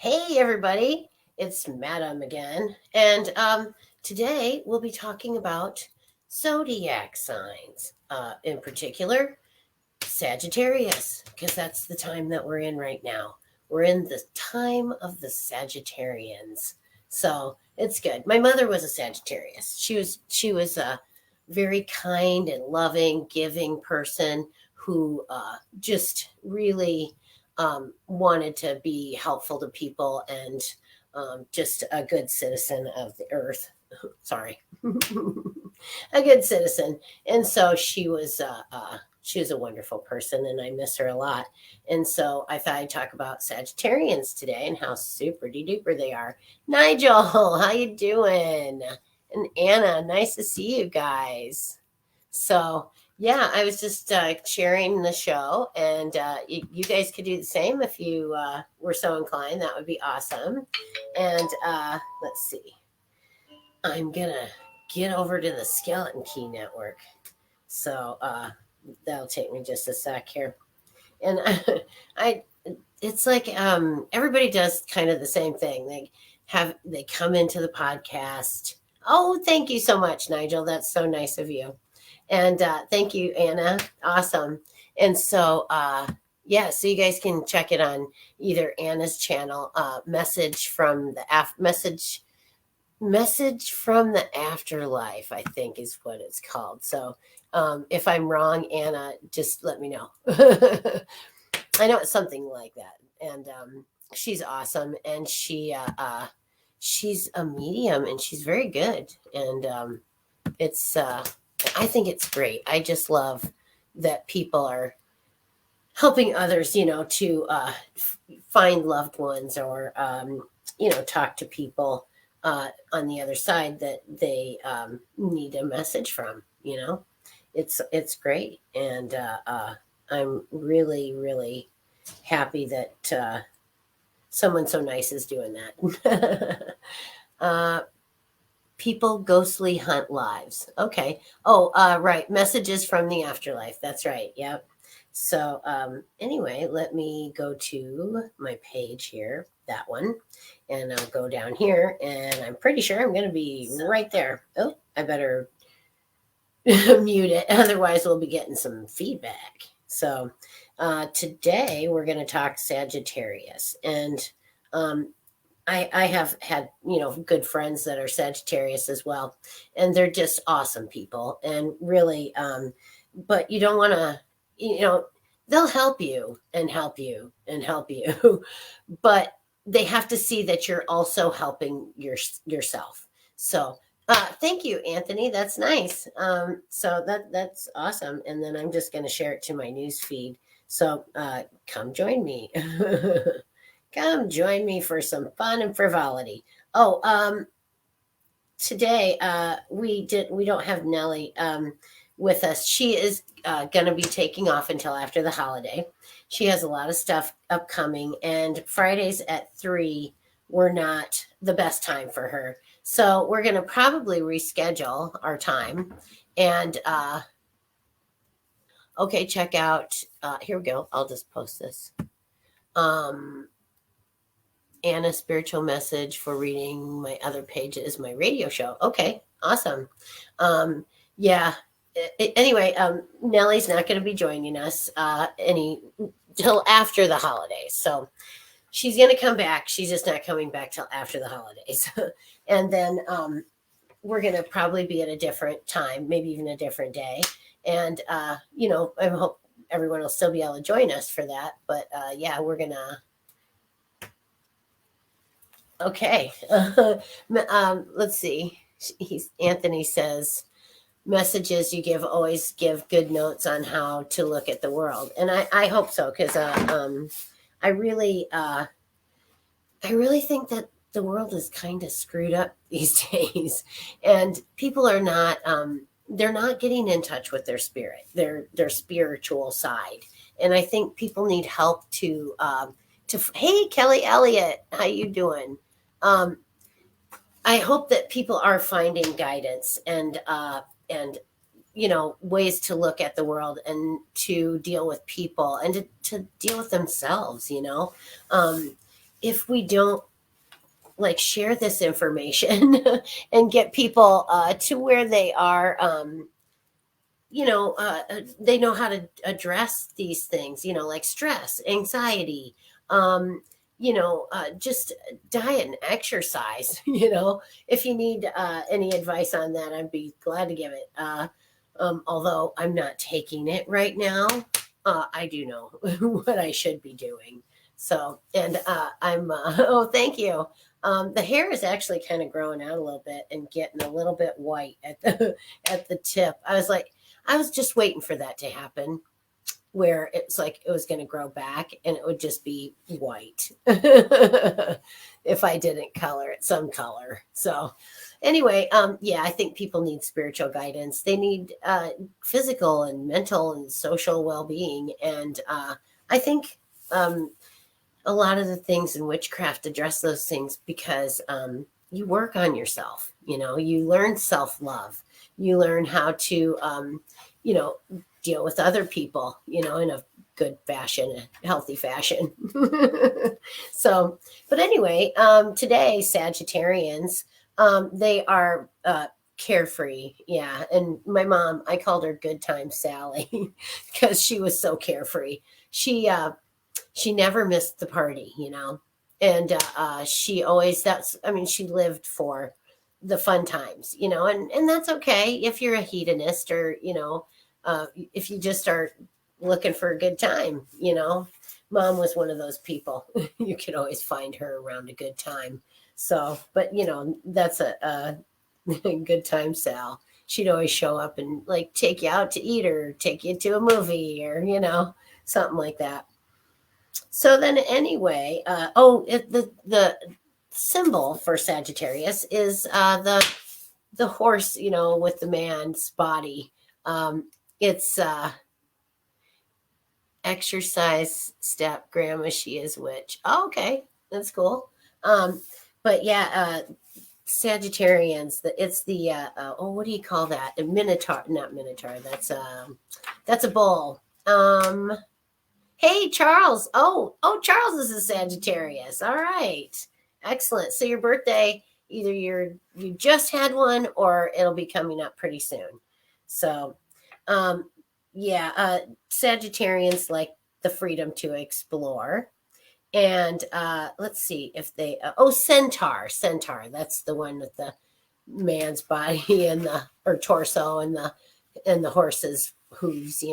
Hey, everybody, it's Madam again. And today we'll be talking about zodiac signs, in particular, Sagittarius, because that's the time that we're in right now. We're in the time of the Sagittarians. So it's good. My mother was a Sagittarius. She was a very kind and loving, giving person who just really wanted to be helpful to people and just a good citizen of the earth. Sorry, a good citizen. And so she was a wonderful person, and I miss her a lot. And so I thought I'd talk about Sagittarians today and how super duper they are. Nigel, how you doing? And Anna, nice to see you guys. So yeah, I was just sharing the show, and you guys could do the same if you were so inclined. That would be awesome. And let's see, I'm gonna get over to the Skeleton Key Network. So that'll take me just a sec here. And I it's like everybody does kind of the same thing. They come into the podcast. Oh, thank you so much, Nigel. That's so nice of you. And thank you, Anna. Awesome. And so yeah, so you guys can check it on either Anna's channel, message from the afterlife, I think is what it's called. So if I'm wrong, Anna, just let me know. I know it's something like that. And she's awesome. And she's a medium, and she's very good. And I think it's great. I just love that people are helping others, to find loved ones, or, talk to people on the other side that they need a message from. It's great. And I'm really, really happy that someone so nice is doing that. People ghostly hunt lives. Okay. Oh, right. Messages from the afterlife. That's right. Yep. So anyway, let me go to my page here, that one, and I'll go down here, and I'm pretty sure I'm going to be right there. Oh, I better mute it. Otherwise, we'll be getting some feedback. So today we're going to talk Sagittarius. And I have had, good friends that are Sagittarius as well. And they're just awesome people. And really, but you don't want to, they'll help you and help you and help you. But they have to see that you're also helping yourself. So thank you, Anthony. That's nice. So that's awesome. And then I'm just going to share it to my news feed. So come join me. Come join me for some fun and frivolity. Oh, today we don't have Nellie with us. She is going to be taking off until after the holiday. She has a lot of stuff upcoming, and Fridays at 3 were not the best time for her. So we're going to probably reschedule our time. And okay, check out, here we go. I'll just post this. Anna spiritual message for reading my other pages, my radio show. Okay, awesome. Yeah. Anyway, Nellie's not going to be joining us till after the holidays. So she's going to come back. She's just not coming back till after the holidays. And then we're going to probably be at a different time, maybe even a different day. And, I hope everyone will still be able to join us for that. But yeah, we're going to. Okay. Let's see. Anthony says, messages you give always give good notes on how to look at the world. And I hope so, because I really think that the world is kind of screwed up these days, and people are not they're not getting in touch with their spirit, their spiritual side. And I think people need help to hey, Kelly Elliott, how you doing? I hope that people are finding guidance and ways to look at the world and to deal with people and to deal with themselves. if we don't like share this information and get people to where they are, they know how to address these things, like stress, anxiety, just diet and exercise. If you need any advice on that, I'd be glad to give it. Although I'm not taking it right now, I do know what I should be doing. So, and oh, thank you. The hair is actually kind of growing out a little bit and getting a little bit white at the at the tip. I was just waiting for that to happen, where it's like it was going to grow back and it would just be white if I didn't color it some color. So anyway, yeah, I think people need spiritual guidance. They need physical and mental and social well-being. And I think a lot of the things in witchcraft address those things because you work on yourself. You learn self-love. You learn how to, deal with other people, in a good fashion, a healthy fashion. So, but anyway, today, Sagittarians, they are carefree. Yeah. And my mom, I called her Good Time Sally because she was so carefree. She never missed the party, and she always, she lived for the fun times, and that's okay if you're a hedonist or, if you just are looking for a good time, Mom was one of those people. You could always find her around a good time. So, but that's a good time, Sal. She'd always show up and like take you out to eat or take you to a movie or, something like that. So then anyway, the symbol for Sagittarius is the horse, with the man's body. It's exercise step grandma, she is witch. Oh, okay, that's cool. But yeah, Sagittarians, it's the what do you call that? A minotaur, not minotaur. That's a bull. Hey, Charles. Oh, Charles is a Sagittarius. All right. Excellent. So your birthday, either you just had one or it'll be coming up pretty soon. So, Sagittarians like the freedom to explore. And let's see if they, Centaur. That's the one with the man's body and or torso and the horse's hooves,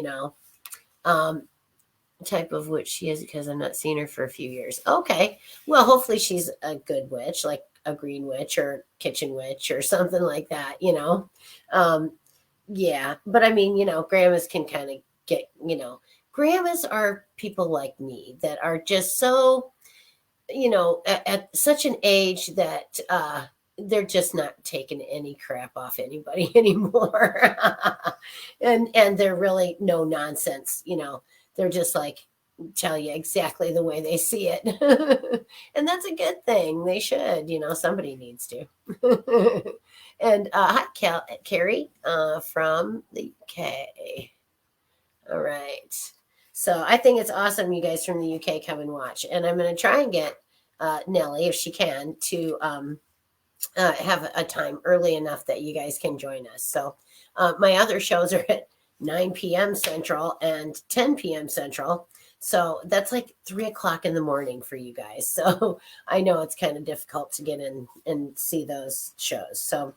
type of witch she is, because I've not seen her for a few years. Okay. Well, hopefully she's a good witch, like a green witch or kitchen witch or something like that, yeah. But I mean, grandmas can kind of get, grandmas are people like me that are just so, at such an age that they're just not taking any crap off anybody anymore. and they're really no nonsense, they're just like tell you exactly the way they see it. And that's a good thing. They should, somebody needs to. And hi, Carrie from the UK. All right. So I think it's awesome you guys from the UK come and watch. And I'm going to try and get Nellie, if she can, to have a time early enough that you guys can join us. So my other shows are at 9 p.m. Central and 10 p.m. Central. So that's like 3:00 in the morning for you guys. So I know it's kind of difficult to get in and see those shows. So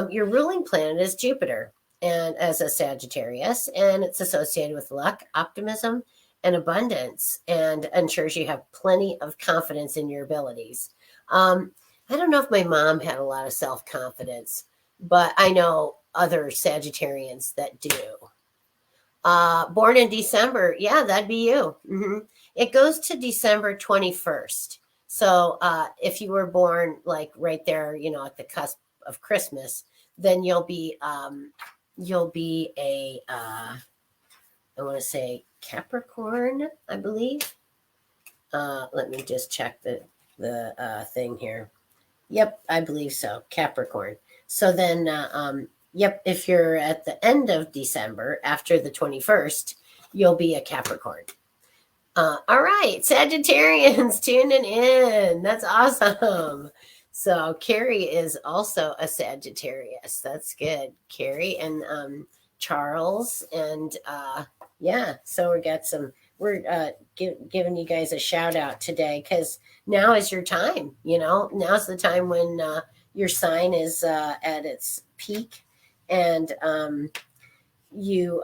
your ruling planet is Jupiter, and as a Sagittarius, and it's associated with luck, optimism, and abundance, and ensures you have plenty of confidence in your abilities. I don't know if my mom had a lot of self-confidence, but I know other Sagittarians that do. Born in December. Yeah, that'd be you. Mm-hmm. It goes to December 21st. So if you were born like right there, at the cusp of Christmas, then you'll be a, I want to say Capricorn, I believe. Let me just check the thing here. Yep, I believe so. Capricorn. So then, yep, if you're at the end of December, after the 21st, you'll be a Capricorn. All right, Sagittarians tuning in. That's awesome. So Carrie is also a Sagittarius. That's good. Carrie and Charles and yeah. So we're giving you guys a shout out today because now is your time. Now's the time when your sign is at its peak, and you.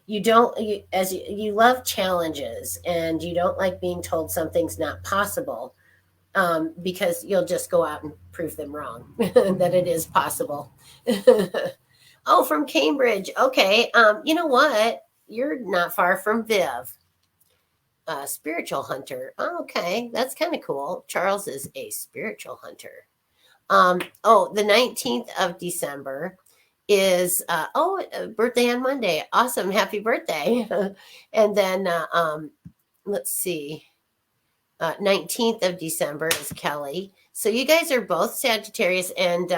You love challenges and you don't like being told something's not possible, because you'll just go out and prove them wrong that it is possible. Oh, from Cambridge. Okay. You know what? You're not far from Viv, spiritual hunter. Oh, okay. That's kind of cool. Charles is a spiritual hunter. The 19th of December is birthday on Monday. Awesome. Happy birthday. And then let's see. 19th of December is Kelly. So you guys are both Sagittarius, and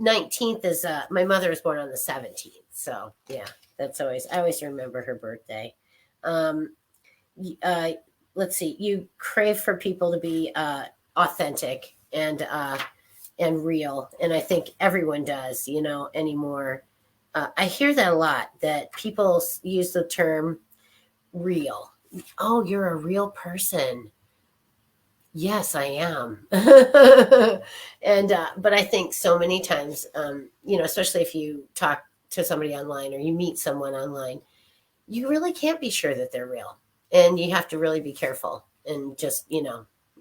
19th is my mother was born on the 17th. So yeah, I always remember her birthday. Um, let's see. You crave for people to be authentic and real, and I think everyone does, anymore. I hear that a lot, that people use the term real. Oh, you're a real person. Yes, I am. And but I think so many times, especially if you talk to somebody online or you meet someone online, you really can't be sure that they're real, and you have to really be careful and just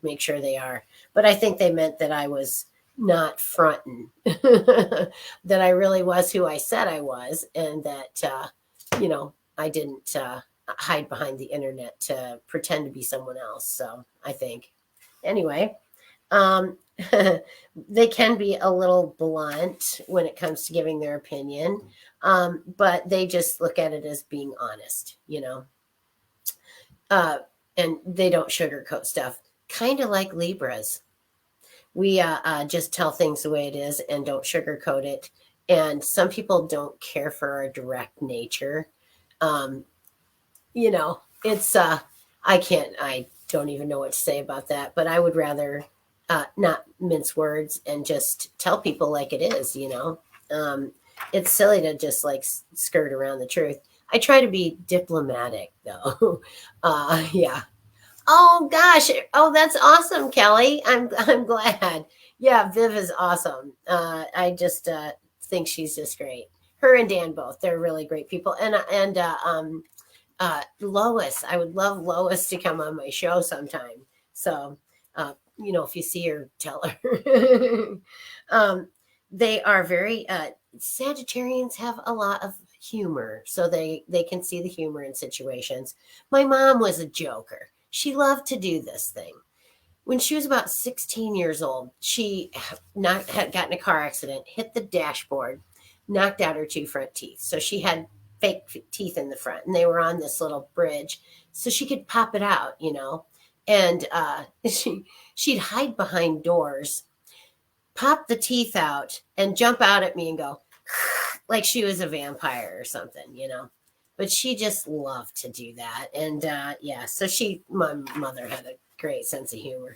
make sure they are. But I think they meant that I was not fronting, that I really was who I said I was, and that I didn't hide behind the internet to pretend to be someone else. So I think anyway, um, they can be a little blunt when it comes to giving their opinion, but they just look at it as being honest, uh, and they don't sugarcoat stuff, kind of like Libras. We just tell things the way it is and don't sugarcoat it. And some people don't care for our direct nature. Um, it's I don't even know what to say about that, but I would rather not mince words and just tell people like it is. It's silly to just like skirt around the truth. I try to be diplomatic though. Yeah. Oh gosh. Oh, that's awesome, Kelly. I'm glad. Yeah, Viv is awesome. I just think she's just great. Her and Dan both. They're really great people. Lois, I would love Lois to come on my show sometime. So, if you see her, tell her. They are very Sagittarians have a lot of humor, so they can see the humor in situations. My mom was a joker. She loved to do this thing. When she was about 16 years old, she had gotten a car accident, hit the dashboard, knocked out her two front teeth. So she had fake teeth in the front, and they were on this little bridge, so she could pop it out, And she'd hide behind doors, pop the teeth out, and jump out at me and go like she was a vampire or something, But she just loved to do that, and yeah. So my mother had a great sense of humor.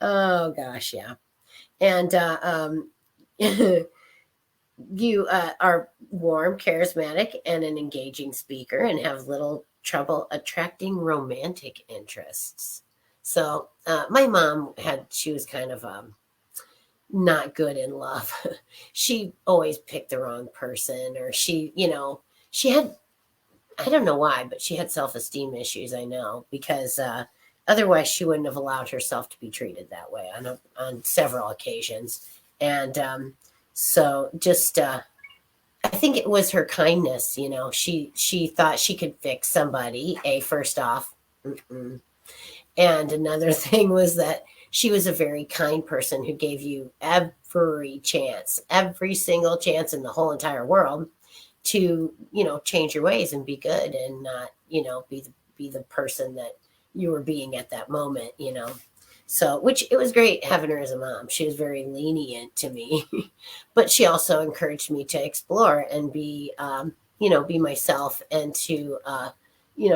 Oh gosh, yeah. And you are warm, charismatic, and an engaging speaker, and have little trouble attracting romantic interests. So my mom she was kind of not good in love. She always picked the wrong person, or she had, I don't know why, but she had self-esteem issues. I know, because otherwise she wouldn't have allowed herself to be treated that way on several occasions. And so just I think it was her kindness. She thought she could fix somebody. First off, and another thing was that she was a very kind person who gave you every single chance in the whole entire world to change your ways and be good, and not be the person that you were being at that moment. So, which it was great having her as a mom. She was very lenient to me, but she also encouraged me to explore and be be myself and to,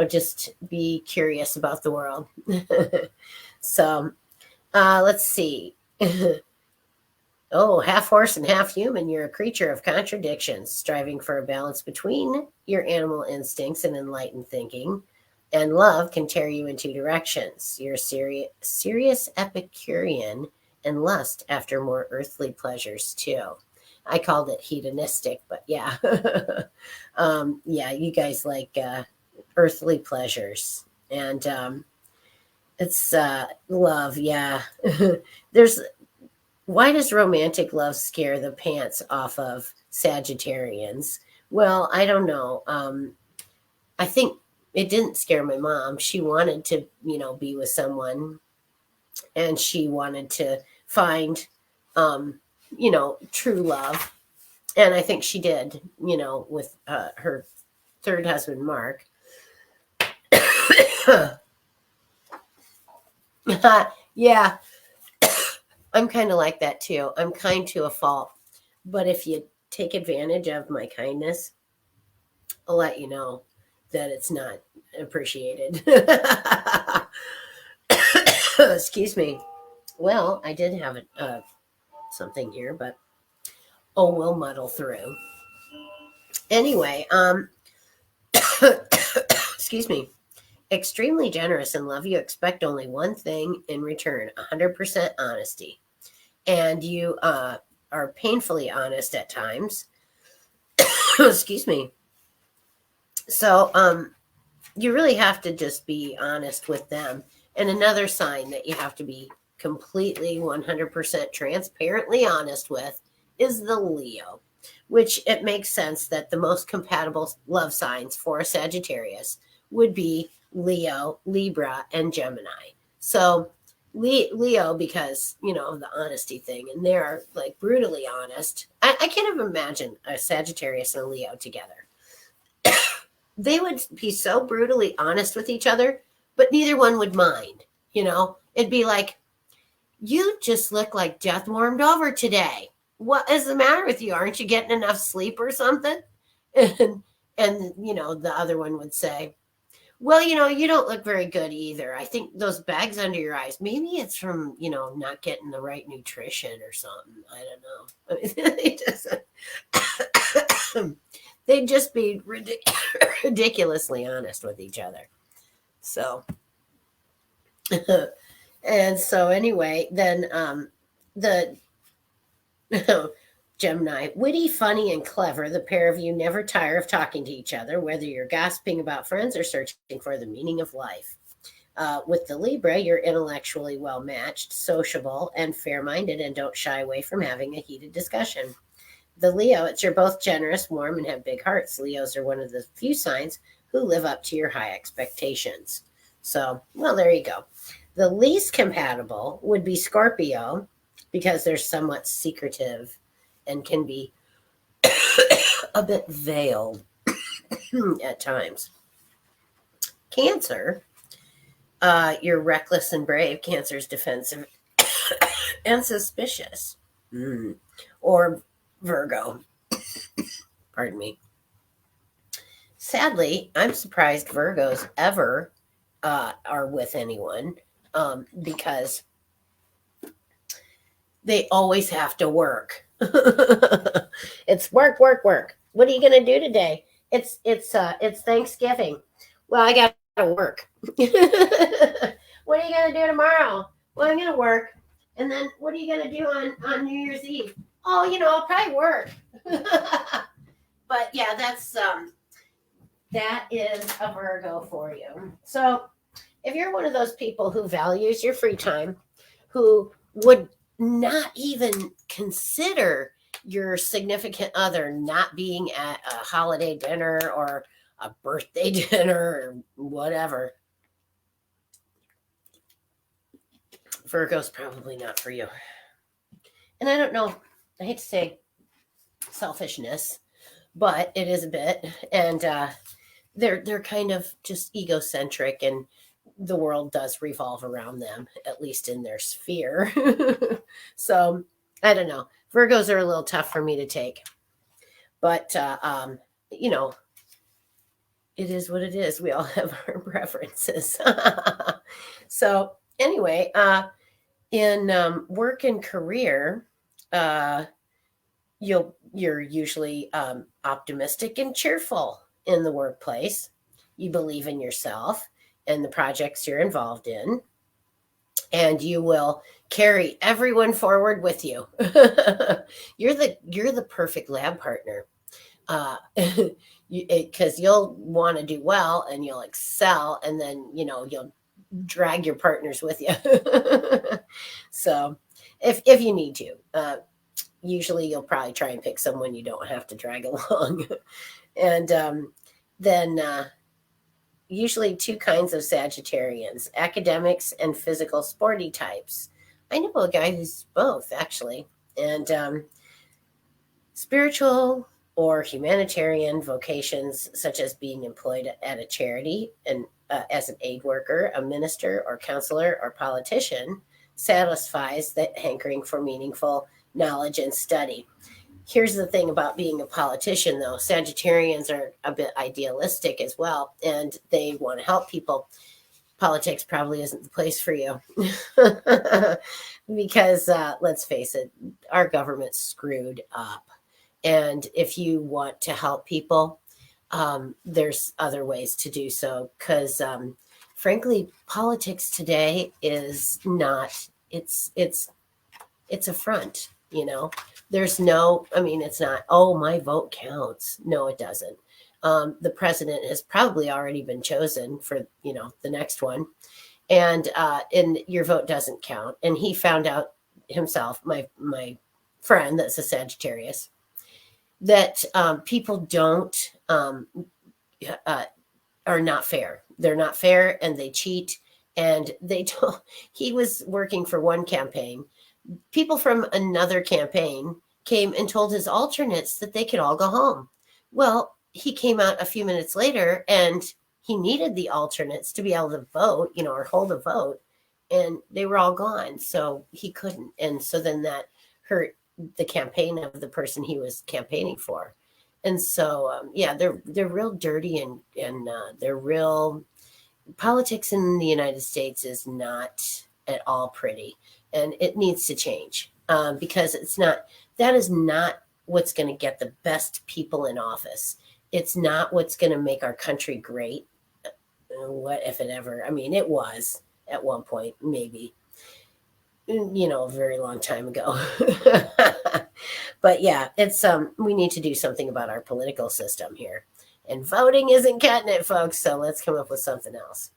just be curious about the world. So let's see. Oh, half horse and half human, you're a creature of contradictions, striving for a balance between your animal instincts and enlightened thinking. And love can tear you in two directions. You're a serious Epicurean and lust after more earthly pleasures, too. I called it hedonistic, but yeah. Yeah, you guys like earthly pleasures. And it's love, yeah. There's Why does romantic love scare the pants off of Sagittarians? Well, I don't know. I think it didn't scare my mom. She wanted to, be with someone, and she wanted to find, true love. And I think she did, with her third husband, Mark. Yeah, I'm kind of like that too. I'm kind to a fault. But if you take advantage of my kindness, I'll let you know that it's not appreciated. Excuse me. Well, I did have something here, but we'll muddle through. Anyway, excuse me. Extremely generous in love, you expect only one thing in return: 100% honesty. And you are painfully honest at times. Excuse me. So you really have to just be honest with them. And another sign that you have to be completely 100% transparently honest with is the Leo, which it makes sense that the most compatible love signs for a Sagittarius would be Leo, Libra, and Gemini. So Leo, because, of the honesty thing, and they're like brutally honest. I can't even imagine a Sagittarius and a Leo together. They would be so brutally honest with each other, but neither one would mind. It'd be like, you just look like death warmed over today. What is the matter with you? Aren't you getting enough sleep or something? And the other one would say, well, you don't look very good either. I think those bags under your eyes, maybe it's from, not getting the right nutrition or something. I don't know. They'd just be ridiculously honest with each other. So, and so anyway, then the Gemini, witty, funny, and clever, the pair of you never tire of talking to each other, whether you're gossiping about friends or searching for the meaning of life. With the Libra, you're intellectually well matched, sociable, and fair-minded, and don't shy away from having a heated discussion. The Leo, you're both generous, warm, and have big hearts. Leos are one of the few signs who live up to your high expectations. So, well, there you go. The least compatible would be Scorpio, because they're somewhat secretive and can be a bit veiled at times. Cancer, you're reckless and brave. Cancer's defensive and suspicious. Or Virgo. Pardon me. Sadly, I'm surprised Virgos ever are with anyone because they always have to work. It's work, work, work. What are you going to do today? It's Thanksgiving. Well, I got to work. What are you going to do tomorrow? Well, I'm going to work. And then what are you going to do on New Year's Eve? Oh, I'll probably work. But yeah, that is a Virgo for you. So if you're one of those people who values your free time, who would not even consider your significant other not being at a holiday dinner or a birthday dinner or whatever, Virgo's probably not for you. And I don't know, I hate to say selfishness, but it is a bit. And they're kind of just egocentric, and the world does revolve around them, at least in their sphere. So I don't know. Virgos are a little tough for me to take, but It is what it is. We all have our preferences. So anyway, in work and career, uh, you're usually optimistic and cheerful in the workplace. You believe in yourself and the projects you're involved in, and you will carry everyone forward with you. You're the perfect lab partner, because you'll want to do well and you'll excel, and then you'll drag your partners with you. So if you need to, usually you'll probably try and pick someone you don't have to drag along. And then usually two kinds of Sagittarians: academics and physical sporty types. I know a guy who's both, actually. And spiritual or humanitarian vocations, such as being employed at a charity and as an aid worker, a minister or counselor or politician, satisfies that hankering for meaningful knowledge and study. Here's the thing about being a politician, though: Sagittarians are a bit idealistic as well, and they want to help people. Politics probably isn't the place for you. Because let's face it, our government's screwed up. And if you want to help people, there's other ways to do so. Because frankly, politics today is not. It's a front. There's no. I mean, it's not. Oh, my vote counts. No, it doesn't. The president has probably already been chosen for the next one, and your vote doesn't count. And he found out himself, my friend that's a Sagittarius, that people don't are not fair. They're not fair, and they cheat, and they don't. He was working for one campaign. People from another campaign came and told his alternates that they could all go home. Well, he came out a few minutes later, and he needed the alternates to be able to vote, or hold a vote, and they were all gone, so he couldn't. And so then that hurt the campaign of the person he was campaigning for. And so yeah, they're real dirty, and they're real. Politics in the United States is not at all pretty, and it needs to change, because that is not what's going to get the best people in office. It's not what's going to make our country great. What if it ever? I mean, it was at one point, maybe, a very long time ago. But yeah, it's we need to do something about our political system here, and voting isn't cutting it, folks. So let's come up with something else.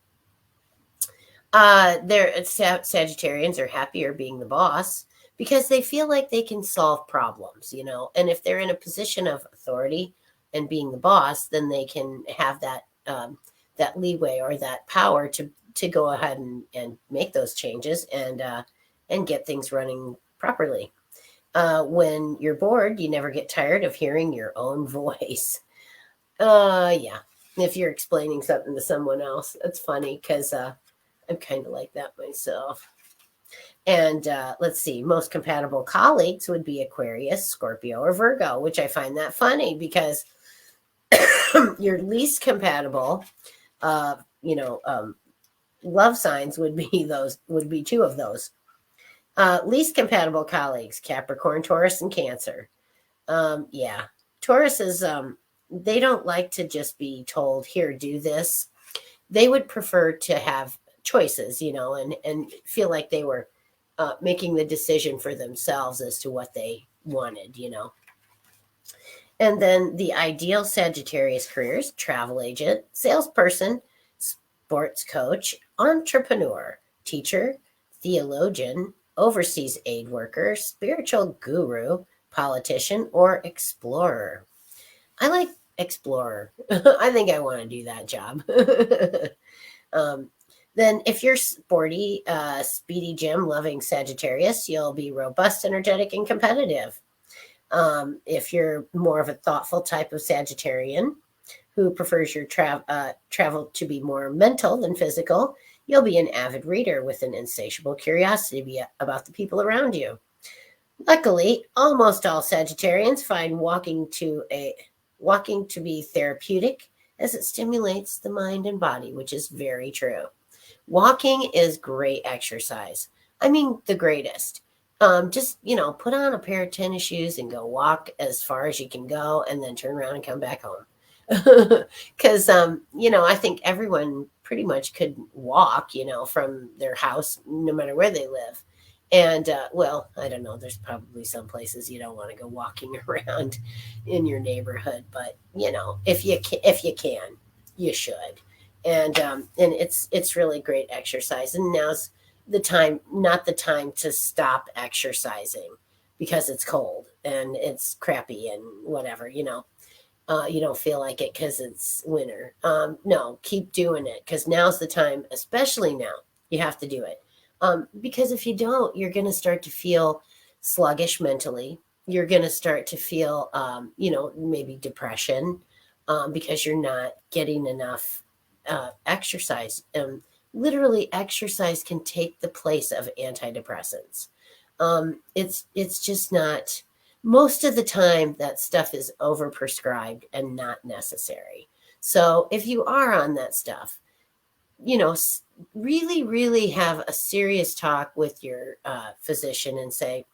Sagittarians are happier being the boss because they feel like they can solve problems, and if they're in a position of authority and being the boss, then they can have that leeway or that power to go ahead and make those changes and get things running properly. When you're bored, you never get tired of hearing your own voice. Yeah. If you're explaining something to someone else, it's funny because I'm kind of like that myself. And let's see, most compatible colleagues would be Aquarius, Scorpio, or Virgo, which I find that funny because your least compatible, love signs would be two of those. Least compatible colleagues: Capricorn, Taurus, and Cancer. Yeah, Taurus is they don't like to just be told, here, do this. They would prefer to have choices, and feel like they were making the decision for themselves as to what they wanted. And then the ideal Sagittarius careers: travel agent, salesperson, sports coach, entrepreneur, teacher, theologian, overseas aid worker, spiritual guru, politician, or explorer. I like explorer. I think I want to do that job. Then if you're sporty, speedy gym loving Sagittarius, you'll be robust, energetic, and competitive. If you're more of a thoughtful type of Sagittarian who prefers your travel to be more mental than physical, you'll be an avid reader with an insatiable curiosity about the people around you. Luckily, almost all Sagittarians find walking to be therapeutic as it stimulates the mind and body, which is very true. Walking is great exercise. I mean, the greatest. Just, put on a pair of tennis shoes and go walk as far as you can go and then turn around and come back home. Because, I think everyone pretty much could walk, from their house, no matter where they live. And, well, I don't know, there's probably some places you don't want to go walking around in your neighborhood, but, if you can, you should. And it's really great exercise. And now's the time, not the time to stop exercising because it's cold and it's crappy and whatever, you don't feel like it because it's winter. No, keep doing it because now's the time, especially now, you have to do it. Because if you don't, you're going to start to feel sluggish mentally. You're going to start to feel, maybe depression because you're not getting enough exercise. Literally, exercise can take the place of antidepressants. It's just not. Most of the time, that stuff is overprescribed and not necessary. So if you are on that stuff, really, really have a serious talk with your physician and say,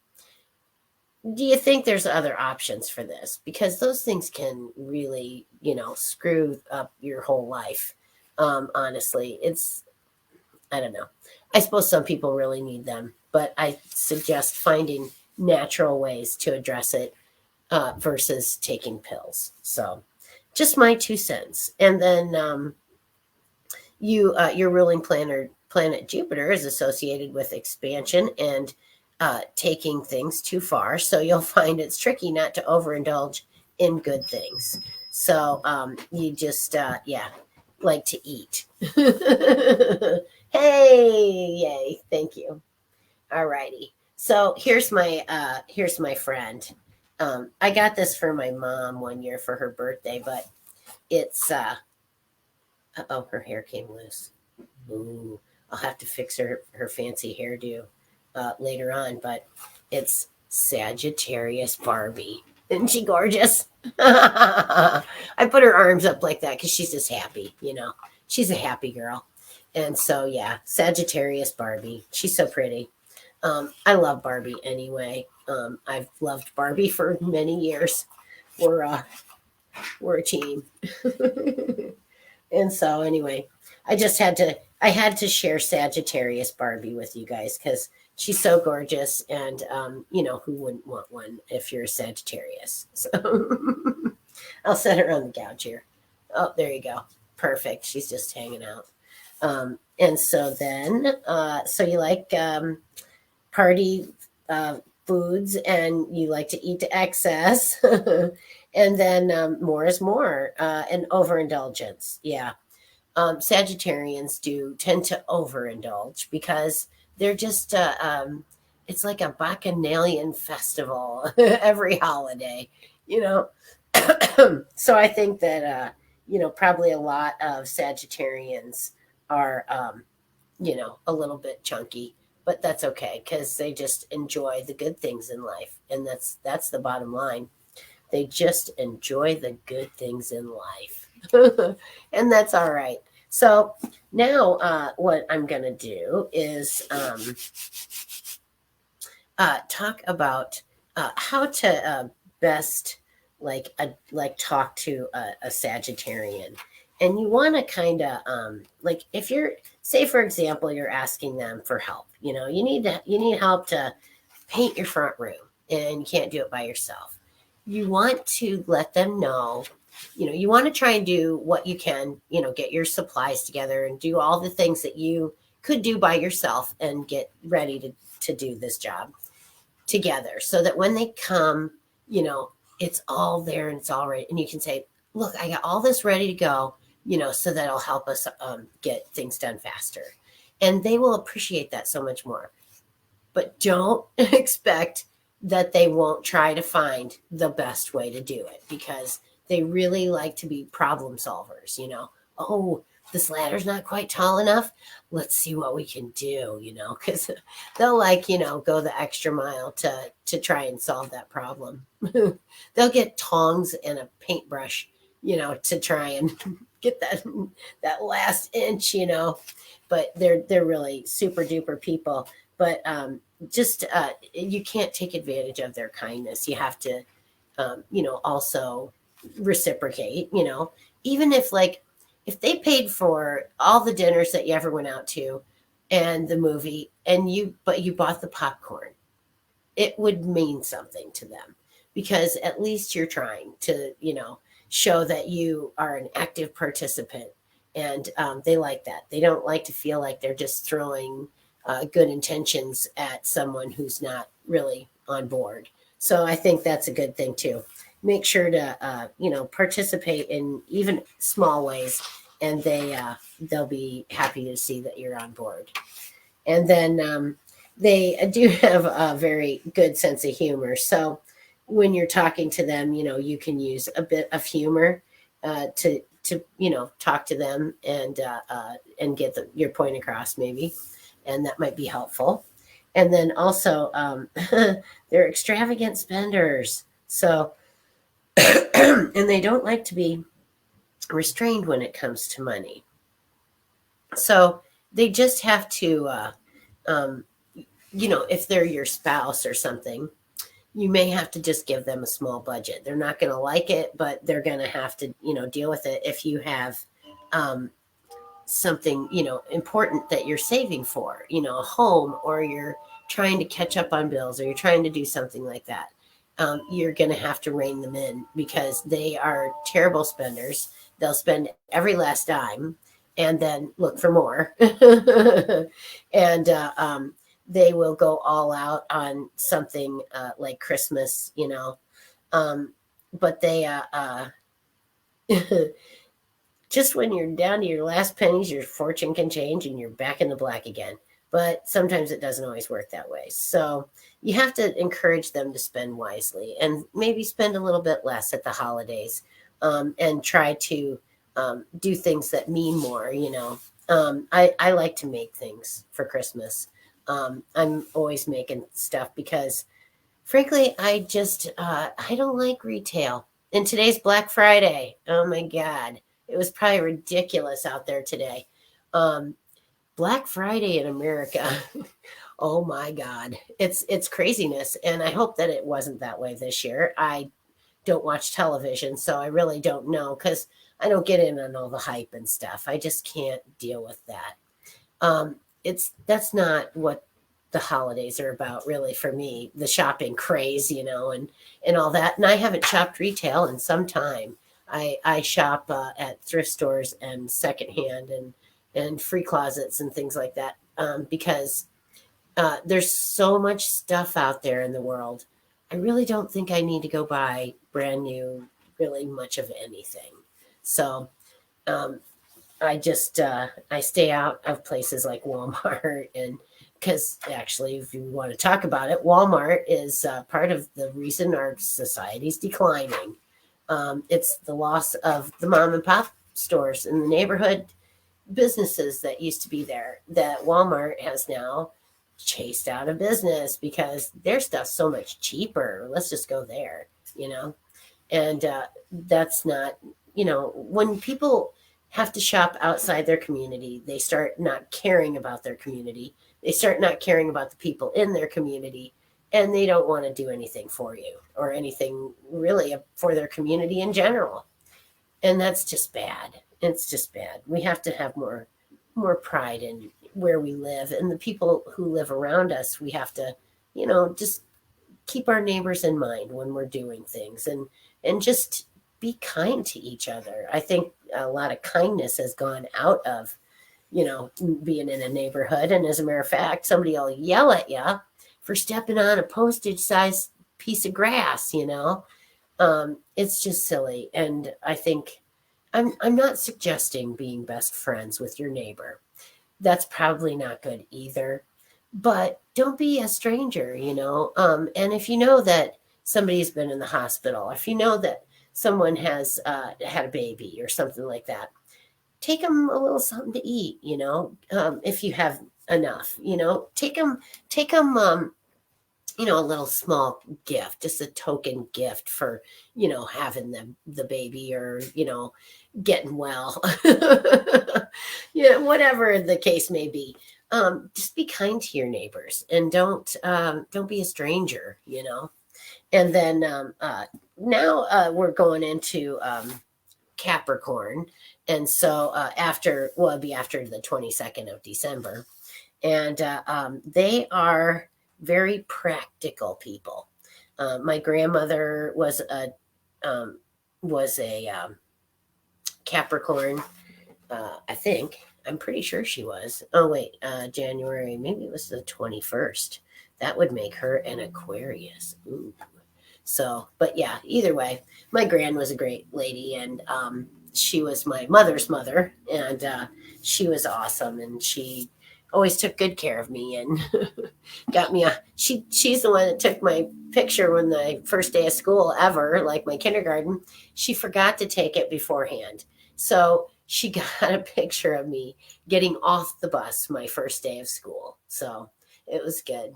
do you think there's other options for this? Because those things can really, screw up your whole life. Honestly, I don't know. I suppose some people really need them, but I suggest finding natural ways to address it versus taking pills. So just my 2 cents. And then your ruling planet Jupiter is associated with expansion and taking things too far. So you'll find it's tricky not to overindulge in good things. So you just, like to eat. Hey, yay. Thank you. All righty. So here's my friend. I got this for my mom one year for her birthday, but it's oh, her hair came loose. Ooh, I'll have to fix her fancy hairdo later on, but it's Sagittarius Barbie. Isn't she gorgeous? I put her arms up like that because she's just happy, She's a happy girl. And so, yeah, Sagittarius Barbie. She's so pretty. I love Barbie anyway. I've loved Barbie for many years. We're a team. And so anyway, I had to share Sagittarius Barbie with you guys because she's so gorgeous and who wouldn't want one if you're a Sagittarius? So I'll set her on the couch here. Oh, there you go. Perfect. She's just hanging out. And so then, so you like party foods and you like to eat to excess. And then more is more and overindulgence. Yeah. Sagittarians do tend to overindulge because they're just, it's like a bacchanalian festival every holiday, So I think that, probably a lot of Sagittarians are, a little bit chunky, but that's okay because they just enjoy the good things in life. And that's the bottom line. They just enjoy the good things in life. And that's all right. So now what I'm going to do is talk about how to best talk to a Sagittarian. And you want to kind of if you're, say for example, you're asking them for help, you need help to paint your front room and you can't do it by yourself. You want to let them know, you want to try and do what you can, get your supplies together and do all the things that you could do by yourself and get ready to do this job together so that when they come, it's all there and it's all right. And you can say, look, I got all this ready to go, so that'll help us get things done faster. And they will appreciate that so much more. But don't expect that they won't try to find the best way to do it because they really like to be problem solvers, Oh, this ladder's not quite tall enough. Let's see what we can do, because they'll go the extra mile to try and solve that problem. They'll get tongs and a paintbrush, to try and get that last inch, but they're really super duper people. But just you can't take advantage of their kindness. You have to also reciprocate, even if like if they paid for all the dinners that you ever went out to and the movie but you bought the popcorn, it would mean something to them because at least you're trying to, show that you are an active participant. And they like that. They don't like to feel like they're just throwing good intentions at someone who's not really on board. So I think that's a good thing too. Make sure to, participate in even small ways, and they'll be happy to see that you're on board. And then they do have a very good sense of humor. So when you're talking to them, you can use a bit of humor to talk to them and get your point across, maybe, and that might be helpful. And then also, they're extravagant spenders, so and they don't like to be restrained when it comes to money. So they just have to, if they're your spouse or something, you may have to just give them a small budget. They're not going to like it, but they're going to have to, deal with it if you have something, important that you're saving for, a home, or you're trying to catch up on bills, or you're trying to do something like that. You're going to have to rein them in because they are terrible spenders. They'll spend every last dime and then look for more. And they will go all out on something like Christmas, but they just when you're down to your last pennies, your fortune can change and you're back in the black again. But sometimes it doesn't always work that way. So you have to encourage them to spend wisely and maybe spend a little bit less at the holidays, and try to do things that mean more. I like to make things for Christmas. I'm always making stuff because, frankly, I don't like retail. And today's Black Friday. Oh my God. It was probably ridiculous out there today. Black Friday in America. Oh my God. It's craziness. And I hope that it wasn't that way this year. I don't watch television, so I really don't know because I don't get in on all the hype and stuff. I just can't deal with that. That's not what the holidays are about, really, for me. The shopping craze, and all that. And I haven't shopped retail in some time. I shop at thrift stores and secondhand and free closets and things like that, because there's so much stuff out there in the world. I really don't think I need to go buy brand new, really much of anything. So I just I stay out of places like Walmart, and because actually, if you want to talk about it, Walmart is part of the reason our society's declining. It's the loss of the mom and pop stores in the neighborhood businesses that used to be there that Walmart has now chased out of business because their stuff's so much cheaper. Let's just go there, and that's not, when people have to shop outside their community, they start not caring about their community. They start not caring about the people in their community, and they don't want to do anything for you or anything really for their community in general. And that's just bad. It's just bad. We have to have more pride in where we live and the people who live around us. We have to, just keep our neighbors in mind when we're doing things, and just be kind to each other. I think a lot of kindness has gone out of, being in a neighborhood. And as a matter of fact, somebody will yell at you for stepping on a postage size piece of grass, it's just silly. And I think I'm not suggesting being best friends with your neighbor. That's probably not good either. But don't be a stranger, and if you know that somebody's been in the hospital, if you know that someone has had a baby or something like that, take them a little something to eat, if you have enough, take them a little small gift, just a token gift for, having the baby, or, getting well. Yeah, whatever the case may be. Just be kind to your neighbors, and don't be a stranger. And then now we're going into Capricorn. And so it'll be after the 22nd of December. And they are very practical people. My grandmother was a Capricorn. I think I'm pretty sure she was. Oh wait, January, maybe it was the 21st. That would make her an Aquarius. Ooh. So, but yeah, either way, my gran was a great lady, and she was my mother's mother, and she was awesome, and she always took good care of me, and got me she's the one that took my picture when the first day of school ever, like my kindergarten. She forgot to take it beforehand, so she got a picture of me getting off the bus my first day of school. So it was good.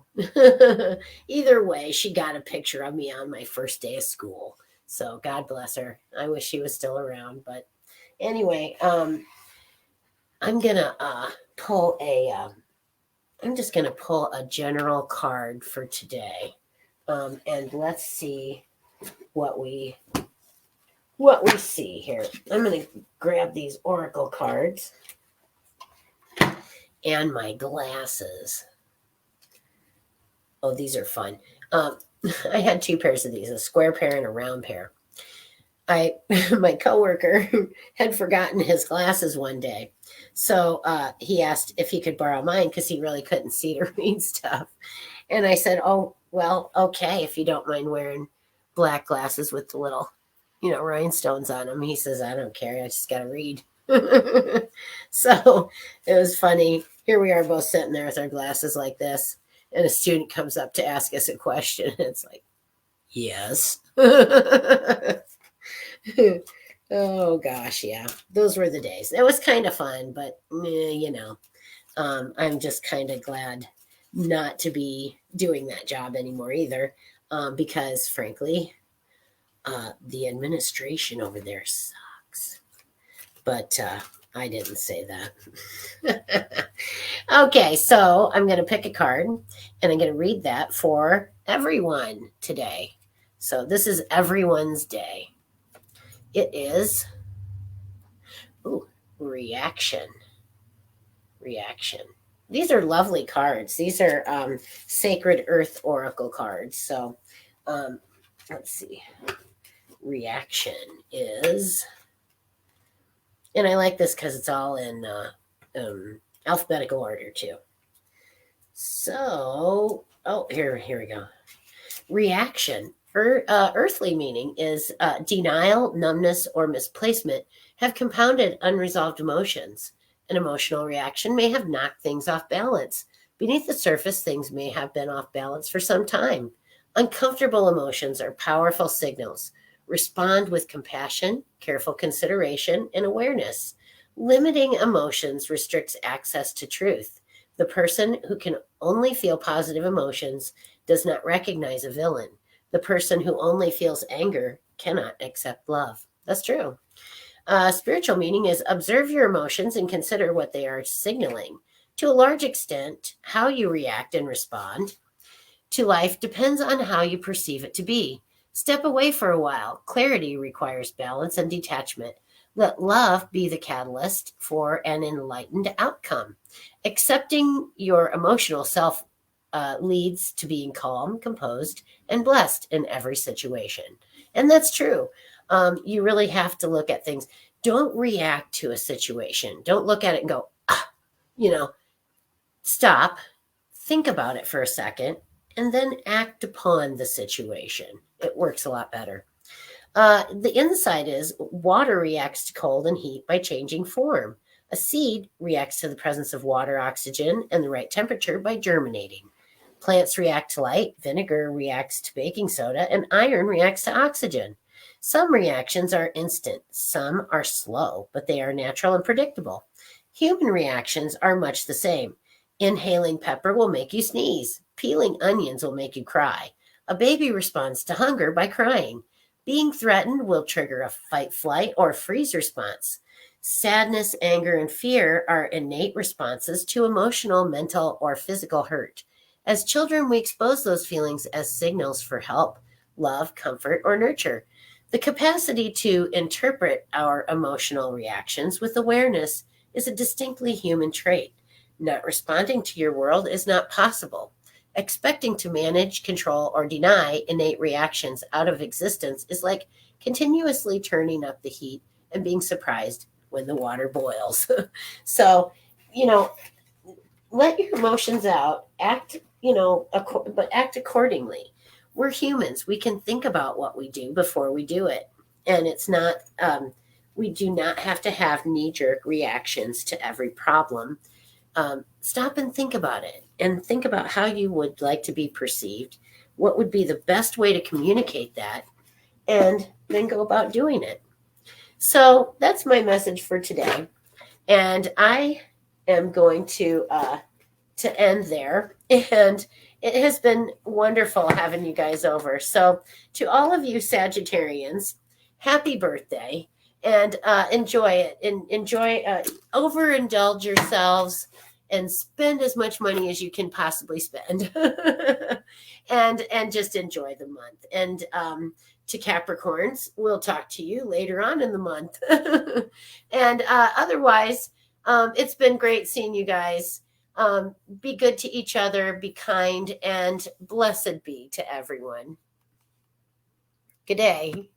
Either way, she got a picture of me on my first day of school. So God bless her. I wish she was still around. But anyway, I'm gonna pull I'm just gonna pull a general card for today, and let's see what we see here. I'm gonna grab these oracle cards and my glasses. Oh, these are fun. I had two pairs of these, a square pair and a round pair. My coworker had forgotten his glasses one day. So he asked if he could borrow mine because he really couldn't see to read stuff. And I said, oh, well, okay, if you don't mind wearing black glasses with the little, rhinestones on them. He says, I don't care. I just got to read. So it was funny. Here we are both sitting there with our glasses like this. And a student comes up to ask us a question. It's like, yes. Oh gosh, yeah, those were the days. It was kind of fun, but I'm just kind of glad not to be doing that job anymore either, because frankly, the administration over there sucks. But I didn't say that. Okay, so I'm going to pick a card, and I'm going to read that for everyone today. So this is everyone's day. It is reaction. Reaction. These are lovely cards. These are Sacred Earth Oracle cards. So let's see. Reaction is, and I like this because it's all in alphabetical order too. So, here we go. Reaction. Earthly meaning is denial, numbness, or misplacement have compounded unresolved emotions. An emotional reaction may have knocked things off balance. Beneath the surface, things may have been off balance for some time. Uncomfortable emotions are powerful signals. Respond with compassion, careful consideration, and awareness. Limiting emotions restricts access to truth. The person who can only feel positive emotions does not recognize a villain. The person who only feels anger cannot accept love. That's true. Spiritual meaning is observe your emotions and consider what they are signaling. To a large extent, how you react and respond to life depends on how you perceive it to be. Step away for a while. Clarity requires balance and detachment. Let love be the catalyst for an enlightened outcome. Accepting your emotional self leads to being calm, composed, and blessed in every situation. And that's true. You really have to look at things. Don't react to a situation. Don't look at it and go, stop, think about it for a second, and then act upon the situation. It works a lot better. The inside is water reacts to cold and heat by changing form. A seed reacts to the presence of water, oxygen, and the right temperature by germinating. Plants react to light, vinegar reacts to baking soda, and iron reacts to oxygen. Some reactions are instant, some are slow, but they are natural and predictable. Human reactions are much the same. Inhaling pepper will make you sneeze. Peeling onions will make you cry. A baby responds to hunger by crying. Being threatened will trigger a fight, flight, or freeze response. Sadness, anger, and fear are innate responses to emotional, mental, or physical hurt. As children, we expose those feelings as signals for help, love, comfort, or nurture. The capacity to interpret our emotional reactions with awareness is a distinctly human trait. Not responding to your world is not possible. Expecting to manage, control, or deny innate reactions out of existence is like continuously turning up the heat and being surprised when the water boils. So, you know, let your emotions out, act, but act accordingly. We're humans. We can think about what we do before we do it. And it's not, we do not have to have knee jerk reactions to every problem. Stop and think about it and think about how you would like to be perceived. What would be the best way to communicate that? And then go about doing it. So that's my message for today. And I am going to end there. And it has been wonderful having you guys over. So to all of you Sagittarians, happy birthday and enjoy it. And enjoy, overindulge yourselves and spend as much money as you can possibly spend. and just enjoy the month. And to Capricorns, we'll talk to you later on in the month. And otherwise, it's been great seeing you guys. Be good to each other, be kind, and blessed be to everyone. Good day.